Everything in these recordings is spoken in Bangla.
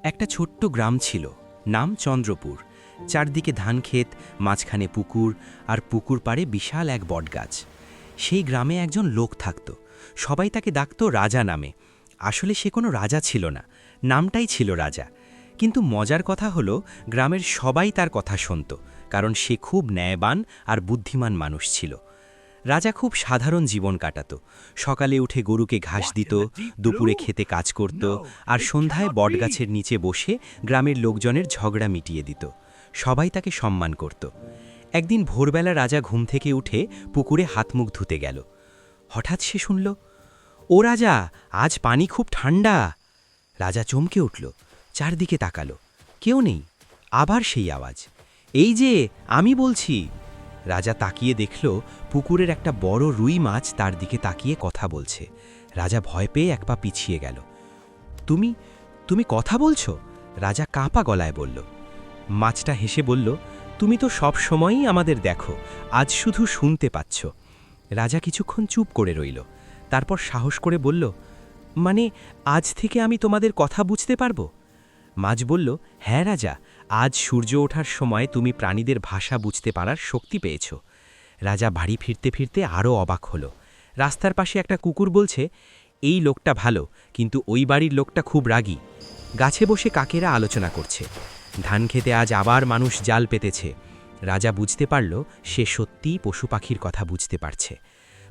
একটা ছোট্ট গ্রাম ছিল, নাম চন্দ্রপুর। চারদিকে ধানক্ষেত, মাঝখানে পুকুর, আর পুকুর পাড়ে বিশাল এক বটগাছ। সেই গ্রামে একজন লোক থাকত, সবাই তাকে ডাকত রাজা নামে। আসলে সে কোনো রাজা ছিল না, নামটাই ছিল রাজা। কিন্তু মজার কথা হলো, গ্রামের সবাই তার কথা শুনত, কারণ সে খুব ন্যায়বান আর বুদ্ধিমান মানুষ ছিল। রাজা খুব সাধারণ জীবন কাটাত। সকালে উঠে গরুকে ঘাস দিত, দুপুরে খেতে কাজ করত, আর সন্ধ্যায় বটগাছের নিচে বসে গ্রামের লোকজনের ঝগড়া মিটিয়ে দিত। সবাই তাকে সম্মান করত। একদিন ভোরবেলা রাজা ঘুম থেকে উঠে পুকুরে হাত মুখ ধুতে গেল। হঠাৎ সে শুনল, ও রাজা, আজ পানি খুব ঠান্ডা। রাজা চমকে উঠল, চারদিকে তাকালো, কেউ নেই। আবার সেই আওয়াজ, এই যে আমি বলছি। রাজা তাকিয়ে দেখল, পুকুরের একটা বড় রুই মাছ তার দিকে তাকিয়ে কথা বলছে। রাজা ভয় পেয়ে এক পা পিছিয়ে গেল। তুমি তুমি কথা বলছো? রাজা কাঁপা গলায় বলল। মাছটা হেসে বলল, তুমি তো সব সময়ই আমাদের দেখো, আজ শুধু শুনতে পাচ্ছ। রাজা কিছুক্ষণ চুপ করে রইল, তারপর সাহস করে বলল, মানে আজ থেকে আমি তোমাদের কথা বুঝতে পারবো? মাছ বলল, হ্যাঁ রাজা, আজ সূর্য ওঠার সময় তুমি প্রাণীদের ভাষা বুঝতে পারার শক্তি পেয়েছ। রাজা বাড়ি ফিরতে ফিরতে আরও অবাক হল। রাস্তার পাশে একটা কুকুর বলছে, এই লোকটা ভালো, কিন্তু ওই বাড়ির লোকটা খুব রাগী। গাছে বসে কাকেরা আলোচনা করছে, ধান খেতে আজ আবার মানুষ জাল পেতেছে। রাজা বুঝতে পারল, সে সত্যিই পশু পাখির কথা বুঝতে পারছে।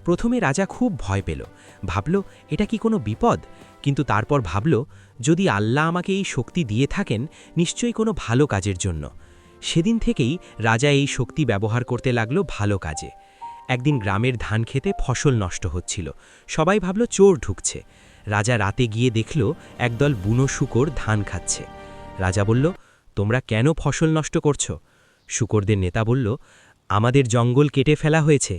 প্রথমে রাজা খুব ভয় পেল, ভাবল এটা কি কোনো বিপদ, কিন্তু তারপর ভাবল, যদি আল্লাহ আমাকে এই শক্তি দিয়ে থাকেন, নিশ্চয়ই কোনো ভালো কাজের জন্য। সেদিন থেকেই রাজা এই শক্তি ব্যবহার করতে লাগল ভালো কাজে। একদিন গ্রামের ধান খেতে ফসল নষ্ট হচ্ছিল, সবাই ভাবল চোর ঢুকছে। রাজা রাতে গিয়ে দেখল একদল বুনো শূকর ধান খাচ্ছে। রাজা বলল, তোমরা কেন ফসল নষ্ট করছো? শূকরদের নেতা বলল, আমাদের জঙ্গল কেটে ফেলা হয়েছে,